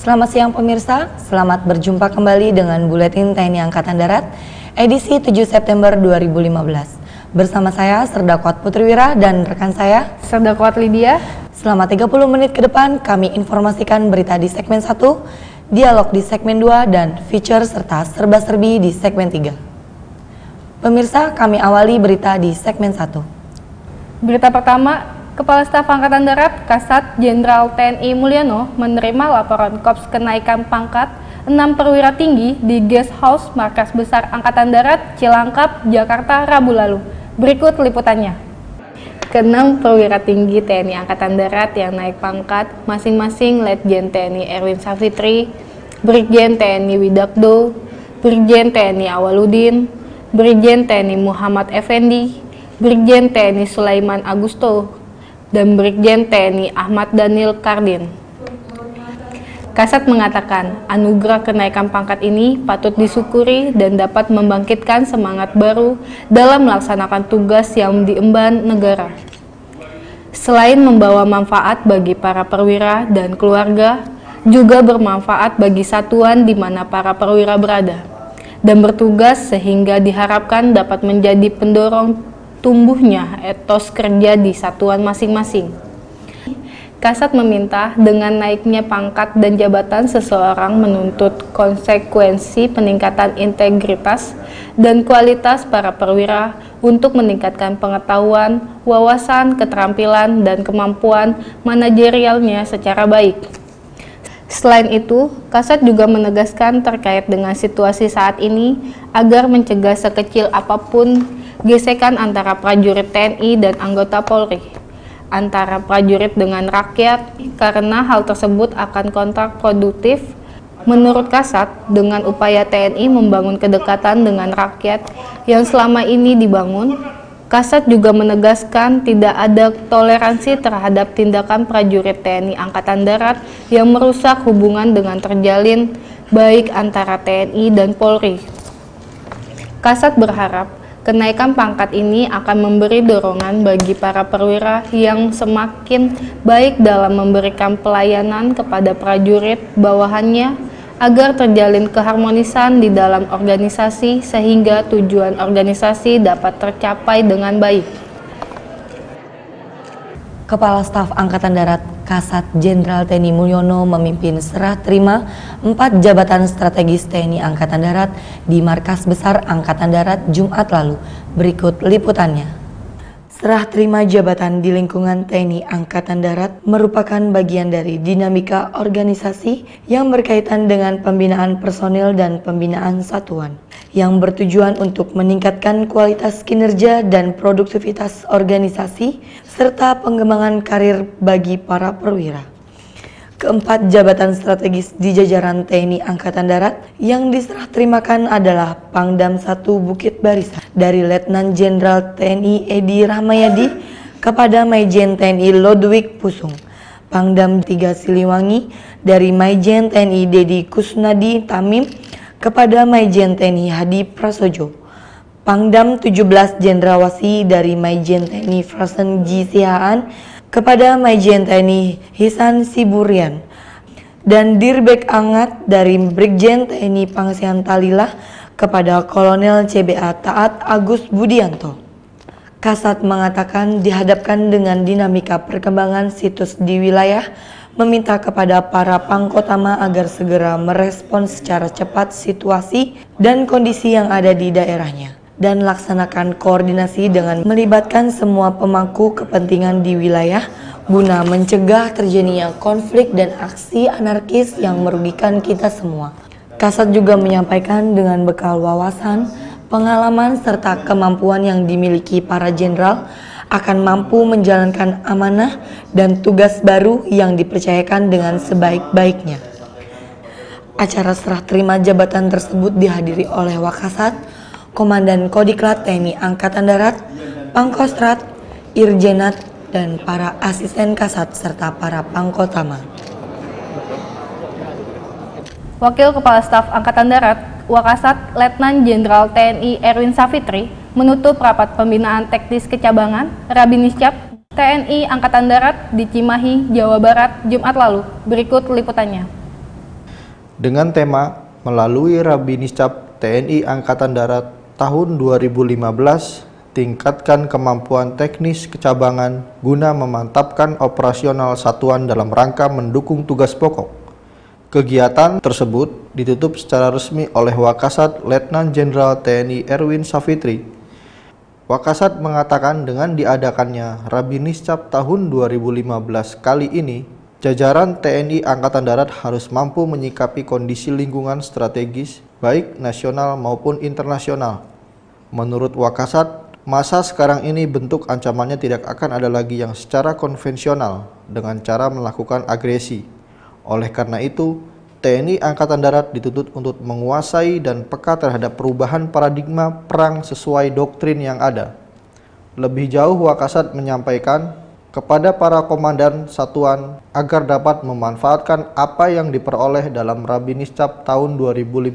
Selamat siang pemirsa, selamat berjumpa kembali dengan Buletin TNI Angkatan Darat edisi 7 September 2015. Bersama saya Serdakot Putriwira dan rekan saya Serdakot Lydia. Selama 30 menit ke depan kami informasikan berita di segmen 1, dialog di segmen 2, dan feature serta serba-serbi di segmen 3. Pemirsa, kami awali berita di segmen 1. Berita pertama, Kepala Staf Angkatan Darat Kasat Jenderal TNI Mulyono menerima laporan Korps kenaikan pangkat 6 perwira tinggi di Guest House Markas Besar Angkatan Darat Cilangkap, Jakarta, Rabu lalu. Berikut liputannya. Ke-6 perwira tinggi TNI Angkatan Darat yang naik pangkat masing-masing Letjen TNI Erwin Safitri, Brigjen TNI Widakdo, Brigjen TNI Awaludin, Brigjen TNI Muhammad Effendi, Brigjen TNI Sulaiman Agusto, dan Brigjen TNI Ahmad Daniel Kardin. Kasat mengatakan anugerah kenaikan pangkat ini patut disyukuri dan dapat membangkitkan semangat baru dalam melaksanakan tugas yang diemban negara. Selain membawa manfaat bagi para perwira dan keluarga, juga bermanfaat bagi satuan di mana para perwira berada dan bertugas sehingga diharapkan dapat menjadi pendorong tumbuhnya etos kerja di satuan masing-masing. Kasat meminta dengan naiknya pangkat dan jabatan seseorang menuntut konsekuensi peningkatan integritas dan kualitas para perwira untuk meningkatkan pengetahuan, wawasan, keterampilan, dan kemampuan manajerialnya secara baik. Selain itu, Kasat juga menegaskan terkait dengan situasi saat ini agar mencegah sekecil apapun gesekan antara prajurit TNI dan anggota Polri, antara prajurit dengan rakyat, karena hal tersebut akan kontraproduktif. Menurut Kasat, dengan upaya TNI membangun kedekatan dengan rakyat yang selama ini dibangun, Kasat juga menegaskan tidak ada toleransi terhadap tindakan prajurit TNI Angkatan Darat yang merusak hubungan dengan terjalin baik antara TNI dan Polri. Kasat berharap kenaikan pangkat ini akan memberi dorongan bagi para perwira yang semakin baik dalam memberikan pelayanan kepada prajurit bawahannya agar terjalin keharmonisan di dalam organisasi sehingga tujuan organisasi dapat tercapai dengan baik. Kepala Staf Angkatan Darat Kasat Jenderal TNI Mulyono memimpin serah terima 4 jabatan strategis TNI Angkatan Darat di Markas Besar Angkatan Darat Jumat lalu. Berikut liputannya. Serah terima jabatan di lingkungan TNI Angkatan Darat merupakan bagian dari dinamika organisasi yang berkaitan dengan pembinaan personil dan pembinaan satuan, yang bertujuan untuk meningkatkan kualitas kinerja dan produktivitas organisasi, serta pengembangan karir bagi para perwira. Keempat jabatan strategis di jajaran TNI Angkatan Darat yang diserah terimakan adalah Pangdam 1 Bukit Barisan dari Letnan Jenderal TNI Edi Rahmayadi kepada Maijen TNI Lodwig Pusung, Pangdam 3 Siliwangi dari Maijen TNI Dedi Kusnadi Tamim kepada Maijen TNI Hadi Prasojo, Pangdam 17 Jendrawasih dari Maijen TNI Frasen G. Sihaan kepada Maijen TNI Hisan Siburian, dan Dirbek Angat dari Brigjen TNI Pangsian Talilah kepada Kolonel CBA Taat Agus Budianto. Kasat mengatakan dihadapkan dengan dinamika perkembangan situs di wilayah, meminta kepada para pangkotama agar segera merespon secara cepat situasi dan kondisi yang ada di daerahnya, dan laksanakan koordinasi dengan melibatkan semua pemangku kepentingan di wilayah guna mencegah terjadinya konflik dan aksi anarkis yang merugikan kita semua. Kasat juga menyampaikan dengan bekal wawasan, pengalaman, serta kemampuan yang dimiliki para jenderal akan mampu menjalankan amanah dan tugas baru yang dipercayakan dengan sebaik-baiknya. Acara serah terima jabatan tersebut dihadiri oleh Wakasat, Komandan Kodiklat TNI Angkatan Darat, Pangkostrat, Irjenat, dan para asisten Kasat serta para pangkotama. Wakil Kepala Staf Angkatan Darat, Wakasat Letnan Jenderal TNI Erwin Safitri menutup rapat pembinaan teknis kecabangan Rabiniscap TNI Angkatan Darat di Cimahi, Jawa Barat, Jumat lalu. Berikut liputannya. dengan tema melalui Rabiniscap TNI Angkatan Darat tahun 2015, tingkatkan kemampuan teknis kecabangan guna memantapkan operasional satuan dalam rangka mendukung tugas pokok. Kegiatan tersebut ditutup secara resmi oleh Wakasat Letnan Jenderal TNI Erwin Savitri. Wakasat mengatakan dengan diadakannya Rabiniscap tahun 2015 kali ini, jajaran TNI Angkatan Darat harus mampu menyikapi kondisi lingkungan strategis, baik nasional maupun internasional. Menurut Wakasat, masa sekarang ini bentuk ancamannya tidak akan ada lagi yang secara konvensional dengan cara melakukan agresi. Oleh karena itu, TNI Angkatan Darat dituntut untuk menguasai dan peka terhadap perubahan paradigma perang sesuai doktrin yang ada. Lebih jauh, Wakasat menyampaikan kepada para komandan satuan agar dapat memanfaatkan apa yang diperoleh dalam Rabiniscap tahun 2015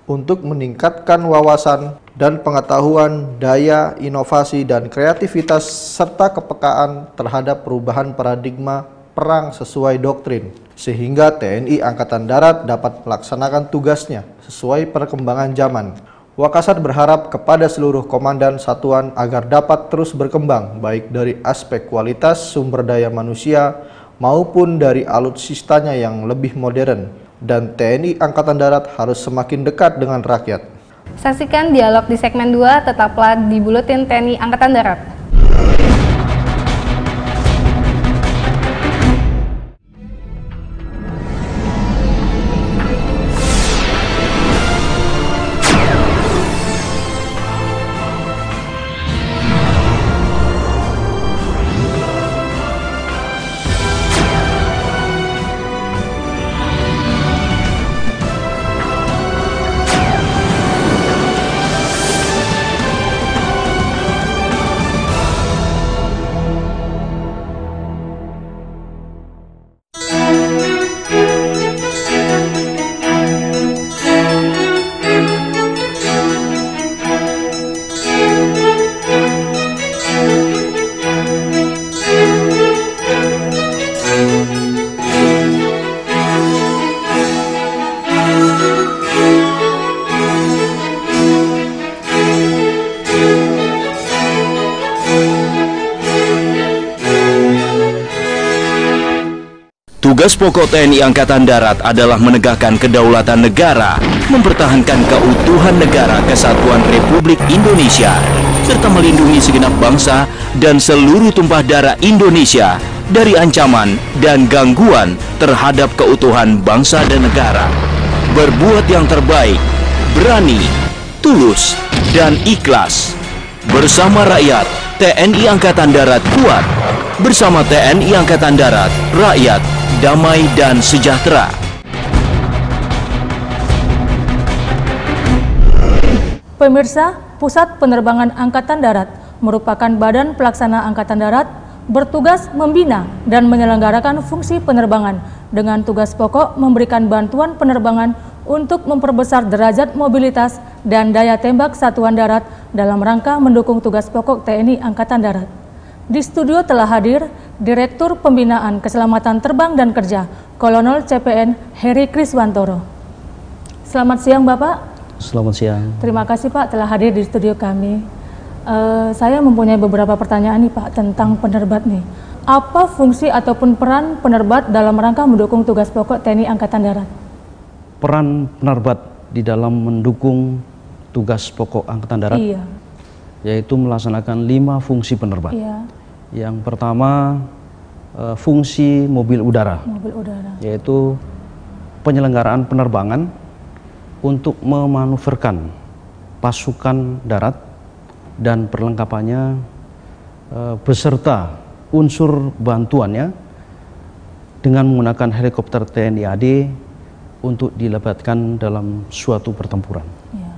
untuk meningkatkan wawasan dan pengetahuan, daya, inovasi, dan kreativitas serta kepekaan terhadap perubahan paradigma perang sesuai doktrin, sehingga TNI Angkatan Darat dapat melaksanakan tugasnya sesuai perkembangan zaman. Wakasat berharap kepada seluruh komandan satuan agar dapat terus berkembang, baik dari aspek kualitas sumber daya manusia maupun dari alutsistanya yang lebih modern, dan TNI Angkatan Darat harus semakin dekat dengan rakyat. Saksikan dialog di segmen 2, tetaplah di Buletin TNI Angkatan Darat. Tugas pokok TNI Angkatan Darat adalah menegakkan kedaulatan negara, mempertahankan keutuhan negara kesatuan Republik Indonesia, serta melindungi segenap bangsa dan seluruh tumpah darah Indonesia dari ancaman dan gangguan terhadap keutuhan bangsa dan negara. Berbuat yang terbaik, berani, tulus, dan ikhlas. Bersama rakyat, TNI Angkatan Darat kuat. Bersama TNI Angkatan Darat, rakyat damai dan sejahtera. Pemirsa, Pusat Penerbangan Angkatan Darat merupakan badan pelaksana Angkatan Darat bertugas membina dan menyelenggarakan fungsi penerbangan dengan tugas pokok memberikan bantuan penerbangan untuk memperbesar derajat mobilitas dan daya tembak Satuan Darat dalam rangka mendukung tugas pokok TNI Angkatan Darat. Di studio telah hadir Direktur Pembinaan Keselamatan Terbang dan Kerja, Kolonel CPN Heri Kriswantoro. Selamat siang Bapak. Selamat siang. Terima kasih Pak telah hadir di studio kami. Saya mempunyai beberapa pertanyaan nih Pak tentang penerbat nih. Apa fungsi ataupun peran penerbat dalam rangka mendukung tugas pokok TNI Angkatan Darat? Peran penerbat di dalam mendukung tugas pokok Angkatan Darat, iya, yaitu melaksanakan 5 fungsi penerbat. Iya. Yang pertama, fungsi mobil udara, yaitu penyelenggaraan penerbangan untuk memanuverkan pasukan darat dan perlengkapannya beserta unsur bantuannya dengan menggunakan helikopter TNI AD untuk dilebatkan dalam suatu pertempuran. Ya.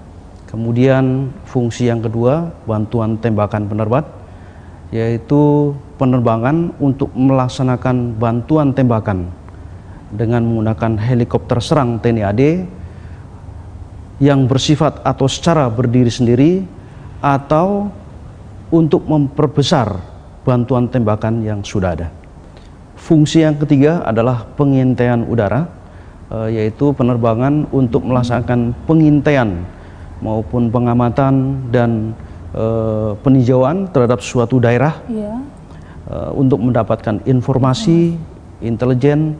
Kemudian fungsi yang kedua, bantuan tembakan penerbat, yaitu penerbangan untuk melaksanakan bantuan tembakan dengan menggunakan helikopter serang TNI AD yang bersifat atau secara berdiri sendiri atau untuk memperbesar bantuan tembakan yang sudah ada. Fungsi yang ketiga adalah pengintaian udara yaitu penerbangan untuk melaksanakan pengintaian maupun pengamatan dan peninjauan terhadap suatu daerah, untuk mendapatkan informasi intelijen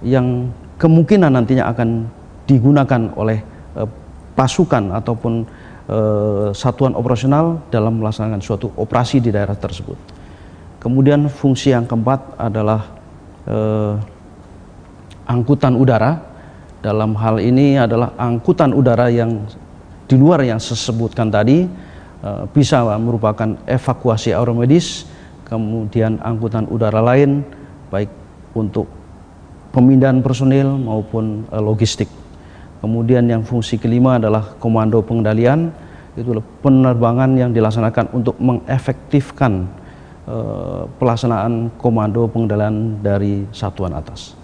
yang kemungkinan nantinya akan digunakan oleh pasukan ataupun satuan operasional dalam melaksanakan suatu operasi di daerah tersebut. Kemudian fungsi yang keempat adalah angkutan udara. Dalam hal ini adalah angkutan udara yang di luar yang saya sebutkan tadi, bisa merupakan evakuasi aeromedis, kemudian angkutan udara lain baik untuk pemindahan personil maupun logistik. Kemudian yang fungsi kelima adalah komando pengendalian, itu penerbangan yang dilaksanakan untuk mengefektifkan pelaksanaan komando pengendalian dari satuan atas.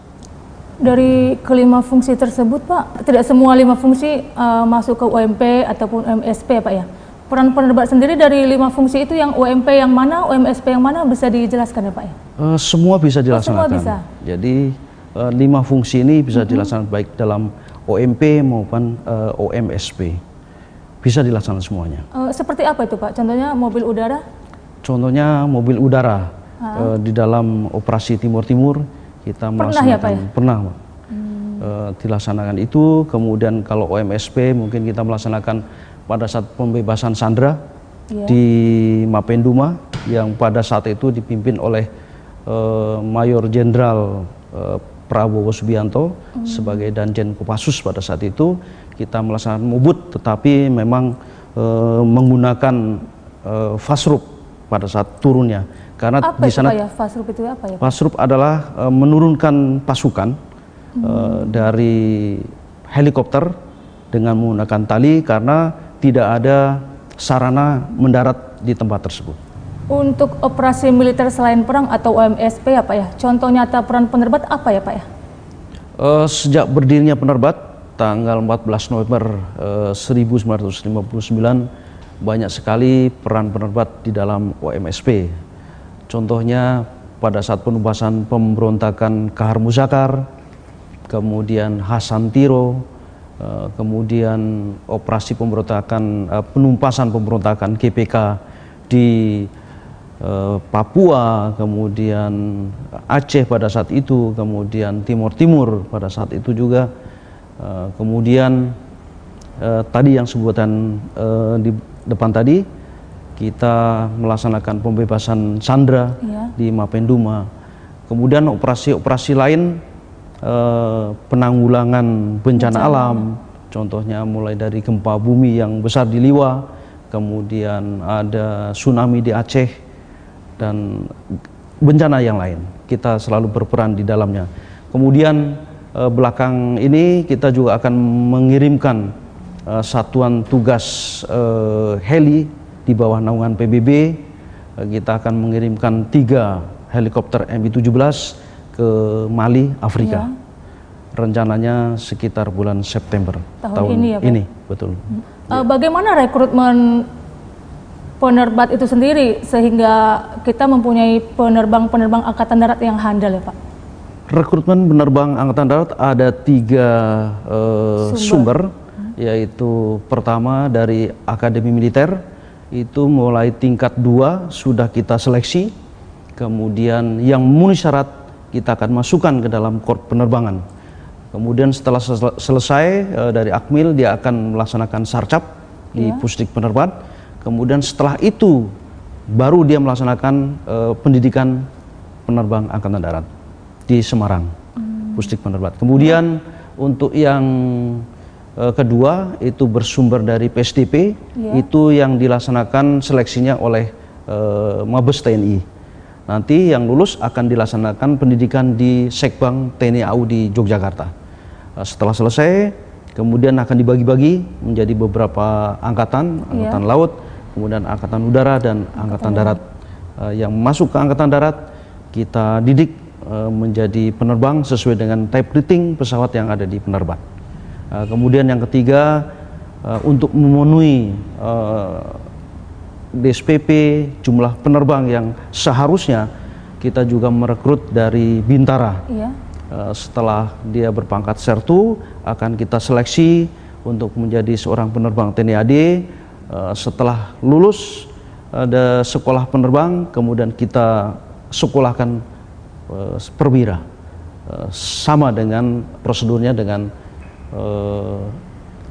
Dari kelima fungsi tersebut, Pak, tidak semua 5 fungsi masuk ke OMP ataupun OMSP, Pak ya. Peran penerbat sendiri dari 5 fungsi itu yang OMP yang mana, OMSP yang mana, bisa dijelaskan ya, Pak ya? Semua bisa dilaksanakan. Semua bisa. Jadi 5 fungsi ini bisa dilaksanakan baik dalam OMP maupun OMSP. Bisa dilaksanakan semuanya. Seperti apa itu, Pak? Contohnya mobil udara? Contohnya mobil udara di dalam operasi Timur-Timur kita melaksanakan. Pernah, Pak. Dilaksanakan itu. Kemudian kalau OMSP mungkin kita melaksanakan pada saat pembebasan Sandra di Mapenduma yang pada saat itu dipimpin oleh Mayor Jenderal Prabowo Subianto sebagai Danjen Kopassus. Pada saat itu kita melaksanakan mubut, tetapi memang menggunakan Fashrup pada saat turunnya. Karena apa di sana Fashrup itu apa ya? Fashrup adalah menurunkan pasukan dari helikopter dengan menggunakan tali karena tidak ada sarana mendarat di tempat tersebut. Untuk operasi militer selain perang atau OMSP ya, Pak ya? Contoh nyata peran penerbat apa ya, Pak ya? Sejak berdirinya penerbat tanggal 14 November 1959 banyak sekali peran penerbat di dalam OMSP. Contohnya pada saat penumpasan pemberontakan Kahar Muzakar, kemudian Hasan Tiro, kemudian operasi pemberontakan, penumpasan pemberontakan GPK di Papua, kemudian Aceh pada saat itu, kemudian Timur-Timur pada saat itu juga, kemudian tadi yang sebutan di depan tadi, kita melaksanakan pembebasan Sandra di Mapenduma. Kemudian operasi-operasi lain, penanggulangan bencana alam, contohnya mulai dari gempa bumi yang besar di Liwa, kemudian ada tsunami di Aceh, dan bencana yang lain. Kita selalu berperan di dalamnya. Kemudian belakang ini kita juga akan mengirimkan satuan tugas heli di bawah naungan PBB. Kita akan mengirimkan 3 helikopter MI-17 ke Mali, Afrika. Rencananya sekitar bulan September tahun ini, ya, Pak? Ini, betul. Bagaimana rekrutmen penerbat itu sendiri sehingga kita mempunyai penerbang-penerbang Angkatan Darat yang handal ya, Pak? Rekrutmen penerbang Angkatan Darat ada 3 sumber, yaitu pertama dari Akademi Militer, itu mulai tingkat 2 sudah kita seleksi, kemudian yang memenuhi syarat kita akan masukkan ke dalam korps penerbangan. Kemudian setelah selesai dari Akmil, dia akan melaksanakan sarcap di Pusdik Penerbat. Kemudian setelah itu baru dia melaksanakan pendidikan penerbang Angkatan Darat di Semarang, Pusdik Penerbat. Kemudian untuk yang kedua itu bersumber dari PSDP, itu yang dilaksanakan seleksinya oleh Mabes TNI. Nanti yang lulus akan dilaksanakan pendidikan di Sekbang TNI AU di Yogyakarta. Setelah selesai, kemudian akan dibagi-bagi menjadi beberapa angkatan, angkatan laut, kemudian angkatan udara dan angkatan darat. Yang masuk ke angkatan darat kita didik menjadi penerbang sesuai dengan type rating pesawat yang ada di penerbat. Kemudian yang ketiga, untuk memenuhi DSPP jumlah penerbang yang seharusnya, kita juga merekrut dari Bintara. Setelah dia berpangkat Sertu, akan kita seleksi untuk menjadi seorang penerbang TNI AD. Setelah lulus ada sekolah penerbang, kemudian kita sekolahkan perwira. Sama dengan prosedurnya dengan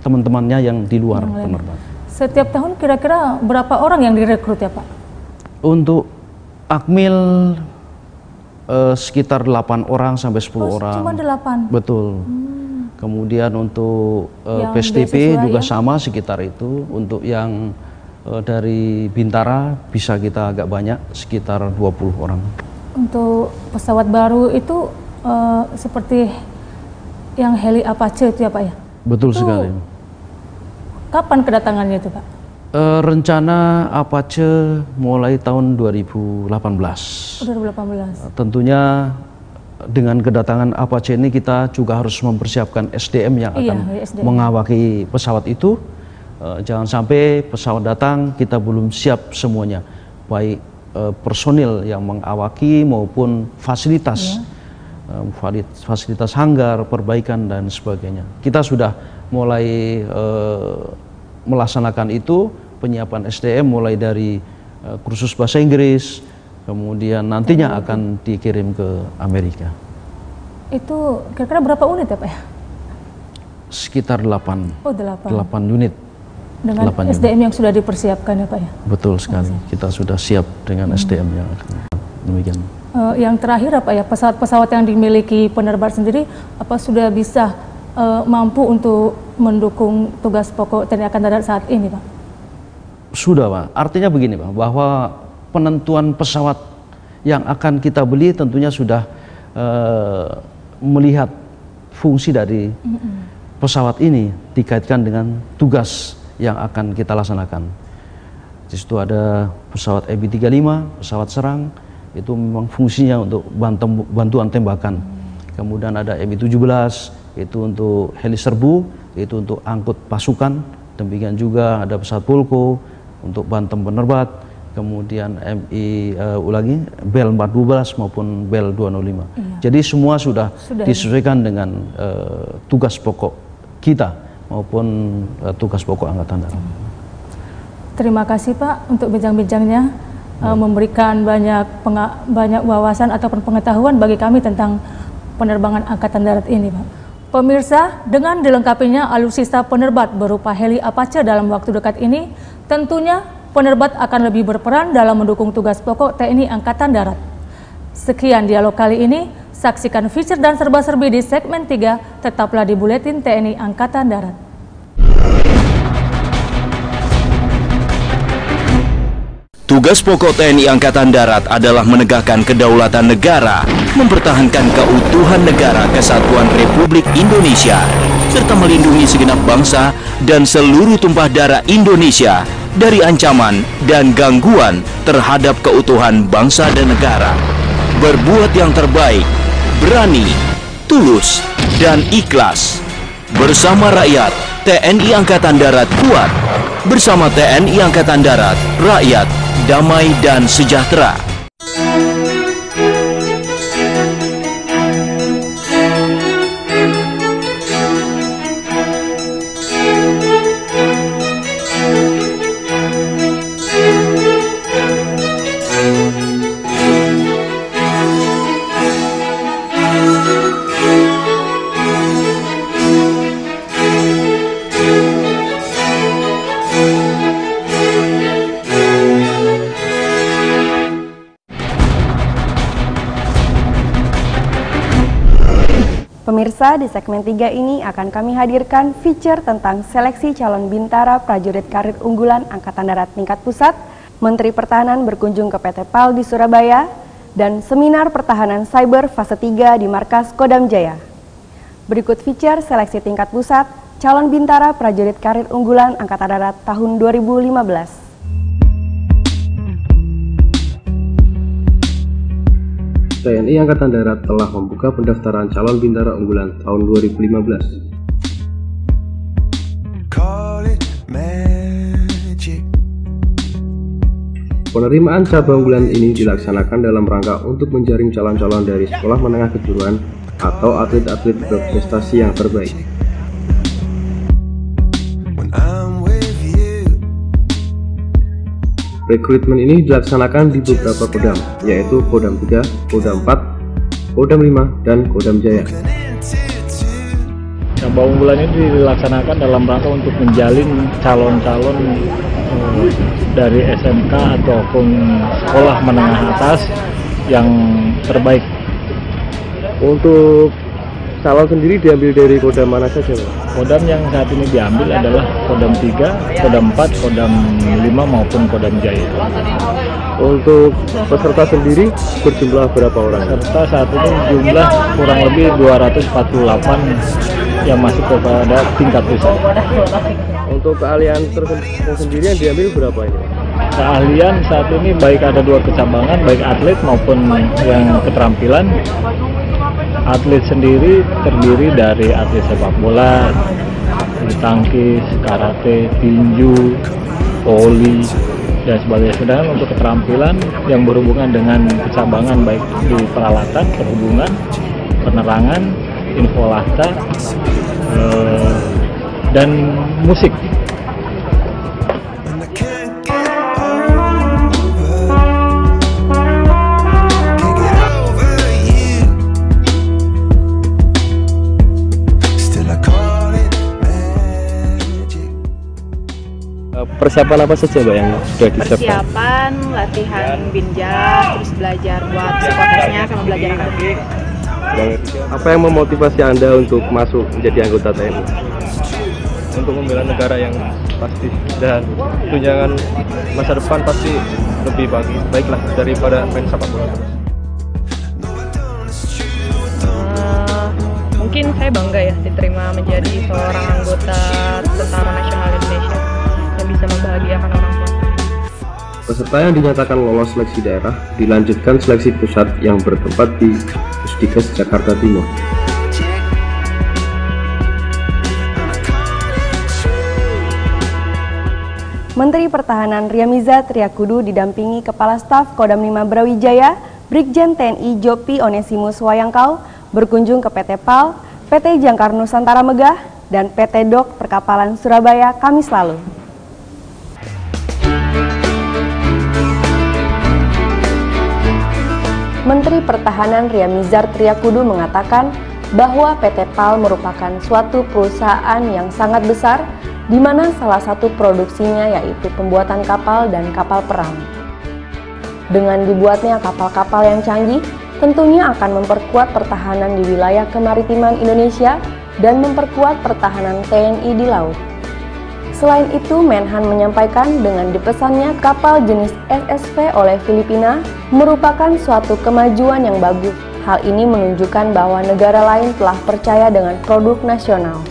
teman-temannya yang di luar penerbang. Setiap tahun kira-kira berapa orang yang direkrut ya Pak? Untuk Akmil sekitar 8 orang sampai 10 orang. Cuma 8? Betul. Kemudian untuk PSTP juga sama sekitar itu. Untuk yang dari Bintara bisa kita agak banyak, sekitar 20 orang. Untuk pesawat baru itu seperti yang heli Apache itu ya Pak ya? Betul sekali. Kapan kedatangannya itu Pak? Rencana Apache mulai tahun 2018. 2018. Tentunya dengan kedatangan Apache ini kita juga harus mempersiapkan SDM yang akan mengawaki pesawat itu. Jangan sampai pesawat datang kita belum siap semuanya, baik personil yang mengawaki maupun fasilitas, fasilitas hanggar, perbaikan dan sebagainya. Kita sudah mulai melaksanakan itu, penyiapan SDM mulai dari kursus bahasa Inggris, kemudian nantinya akan dikirim ke Amerika. Itu kira-kira berapa unit ya Pak ya? Sekitar 8. Oh, 8 unit. Dengan 8 SDM unit yang sudah dipersiapkan ya Pak ya? Betul sekali, kita sudah siap dengan SDM yang demikian. Yang terakhir apa ya, pesawat-pesawat yang dimiliki penerbang sendiri apa sudah bisa mampu untuk mendukung tugas pokok TNI Angkatan Darat saat ini Pak? Sudah Pak, artinya begini Pak, bahwa penentuan pesawat yang akan kita beli tentunya sudah melihat fungsi dari pesawat ini dikaitkan dengan tugas yang akan kita laksanakan. Di situ ada pesawat MI-35, pesawat serang, itu memang fungsinya untuk bantuan tembakan. Kemudian ada MI-17, itu untuk heli serbu, itu untuk angkut pasukan. Demikian juga ada pesawat Polko untuk bantam penerbat. Kemudian Bel 412 maupun Bel 205. Jadi semua sudah disesuaikan dengan tugas pokok kita maupun tugas pokok Angkatan Darat. Terima kasih Pak untuk bincang-bincangnya, memberikan banyak wawasan ataupun pengetahuan bagi kami tentang penerbangan Angkatan Darat ini Pak. Pemirsa, dengan dilengkapinya alutsista penerbat berupa heli Apache dalam waktu dekat ini, tentunya penerbat akan lebih berperan dalam mendukung tugas pokok TNI Angkatan Darat. Sekian dialog kali ini, saksikan feature dan serba-serbi di segmen 3, tetaplah di Buletin TNI Angkatan Darat. Tugas pokok TNI Angkatan Darat adalah menegakkan kedaulatan negara, mempertahankan keutuhan negara kesatuan Republik Indonesia, serta melindungi segenap bangsa dan seluruh tumpah darah Indonesia dari ancaman dan gangguan terhadap keutuhan bangsa dan negara. Berbuat yang terbaik, berani, tulus, dan ikhlas. Bersama rakyat, TNI Angkatan Darat kuat. Bersama TNI Angkatan Darat, rakyat damai dan sejahtera. Pemirsa, di segmen 3 ini akan kami hadirkan feature tentang seleksi calon bintara prajurit karir unggulan Angkatan Darat tingkat pusat, Menteri Pertahanan berkunjung ke PT PAL di Surabaya, dan seminar pertahanan cyber fase 3 di Markas Kodam Jaya. Berikut feature seleksi tingkat pusat, calon bintara prajurit karir unggulan Angkatan Darat tahun 2015. TNI Angkatan Darat telah membuka pendaftaran calon bintara unggulan tahun 2015. Penerimaan cabang unggulan ini dilaksanakan dalam rangka untuk menjaring calon-calon dari sekolah menengah kejuruan atau atlet-atlet berprestasi yang terbaik. Rekrutmen ini dilaksanakan di beberapa Kodam, yaitu Kodam 3, Kodam 4, Kodam 5, dan Kodam Jaya. Lomba unggulan ini dilaksanakan dalam rangka untuk menjalin calon-calon dari SMK ataupun sekolah menengah atas yang terbaik. Untuk calon sendiri diambil dari Kodam mana saja, Pak? Kodam yang saat ini diambil adalah Kodam 3, Kodam 4, Kodam 5 maupun Kodam Jaya. Untuk peserta sendiri berjumlah berapa orang? Peserta saat ini jumlah kurang lebih 248 yang masuk kepada tingkat pusat. Untuk keahlian tersendiri yang diambil berapa ini? Keahlian saat ini baik ada 2 kecabangan, baik atlet maupun yang keterampilan. Atlet sendiri terdiri dari atlet sepak bola, bulu tangkis, karate, tinju, voli, dan sebagainya. Sedangkan untuk keterampilan yang berhubungan dengan kecabangan baik di peralatan, perhubungan, penerangan, infolahta, dan musik. Persiapan apa saja, Mbak, yang sudah disiapkan? Persiapan, latihan binjas, terus belajar buat psikotesnya sama belajar akademik. Apa yang memotivasi Anda untuk masuk menjadi anggota TNI? Untuk membela negara yang pasti dan tunjangan masa depan pasti lebih baiklah daripada main sepak bola terus. Mungkin saya bangga ya diterima menjadi seorang anggota Tentara Nasional Indonesia yang bisa membahagiakan orang tua. Peserta yang dinyatakan lolos seleksi daerah dilanjutkan seleksi pusat yang bertempat di Pusdikes Jakarta Timur. Menteri Pertahanan Riamiza Triakudu didampingi Kepala Staf Kodam 5 Brawijaya, Brigjen TNI Jopi Onesimus Wayangkau, berkunjung ke PT PAL, PT Jangkar Nusantara Megah, dan PT Dok Perkapalan Surabaya Kamis lalu. Menteri Pertahanan Riamizar Triakudu mengatakan bahwa PT PAL merupakan suatu perusahaan yang sangat besar, di mana salah satu produksinya yaitu pembuatan kapal dan kapal perang. Dengan dibuatnya kapal-kapal yang canggih, tentunya akan memperkuat pertahanan di wilayah kemaritiman Indonesia dan memperkuat pertahanan TNI di laut. Selain itu, Menhan menyampaikan dengan dipesannya kapal jenis SSV oleh Filipina merupakan suatu kemajuan yang bagus. Hal ini menunjukkan bahwa negara lain telah percaya dengan produk nasional.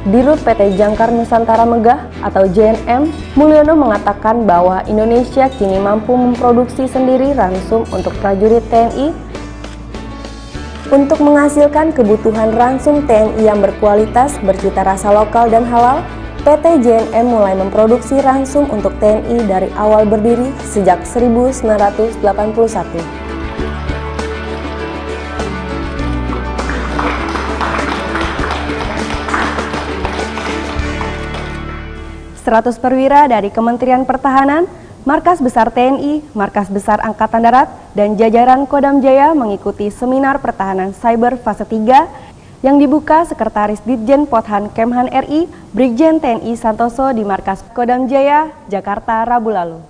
Dirut PT Jangkar Nusantara Megah atau JNM, Mulyono mengatakan bahwa Indonesia kini mampu memproduksi sendiri ransum untuk prajurit TNI. Untuk menghasilkan kebutuhan ransum TNI yang berkualitas, bercita rasa lokal dan halal, PT JNM mulai memproduksi ransum untuk TNI dari awal berdiri sejak 1981. Seratus perwira dari Kementerian Pertahanan, Markas Besar TNI, Markas Besar Angkatan Darat, dan jajaran Kodam Jaya mengikuti seminar pertahanan cyber fase 3 yang dibuka Sekretaris Ditjen Podhan Kemhan RI, Brigjen TNI Santoso di Markas Kodam Jaya, Jakarta, Rabu lalu.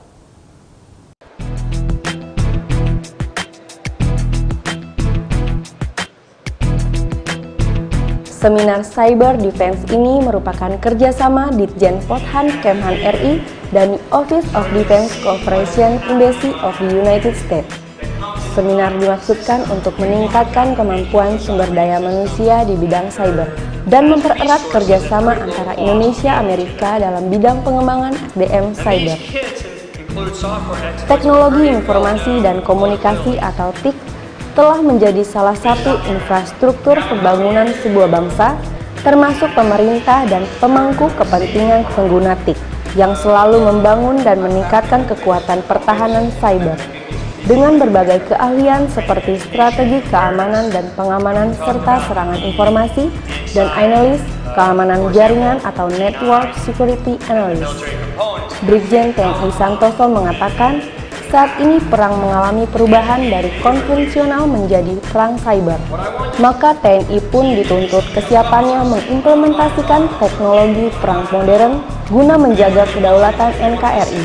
Seminar Cyber Defense ini merupakan kerjasama Ditjen Podhan Kemhan RI dan Office of Defense Cooperation Embassy of the United States. Seminar dimaksudkan untuk meningkatkan kemampuan sumber daya manusia di bidang cyber dan mempererat kerjasama antara Indonesia Amerika dalam bidang pengembangan SDM cyber. Teknologi Informasi dan Komunikasi atau TIK telah menjadi salah satu infrastruktur pembangunan sebuah bangsa, termasuk pemerintah dan pemangku kepentingan pengguna TIK, yang selalu membangun dan meningkatkan kekuatan pertahanan cyber. Dengan berbagai keahlian seperti strategi keamanan dan pengamanan serta serangan informasi dan analis keamanan jaringan atau network security analyst. Brigjen TNI Santoso mengatakan, saat ini perang mengalami perubahan dari konvensional menjadi perang cyber. Maka TNI pun dituntut kesiapannya mengimplementasikan teknologi perang modern guna menjaga kedaulatan NKRI.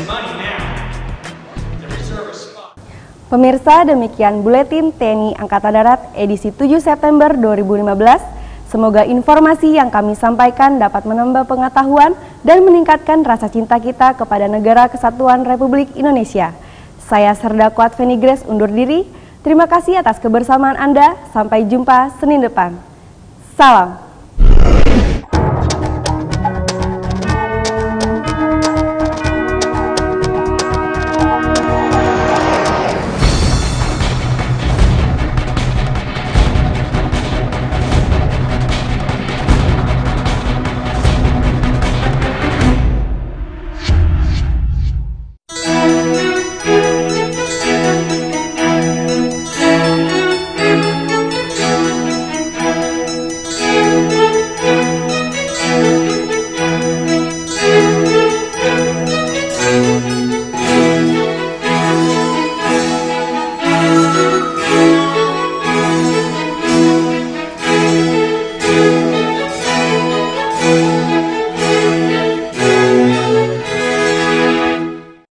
Pemirsa, demikian Buletin TNI Angkatan Darat edisi 7 September 2015. Semoga informasi yang kami sampaikan dapat menambah pengetahuan dan meningkatkan rasa cinta kita kepada Negara Kesatuan Republik Indonesia. Saya Serda Kuat Feni Grace undur diri. Terima kasih atas kebersamaan Anda. Sampai jumpa Senin depan. Salam.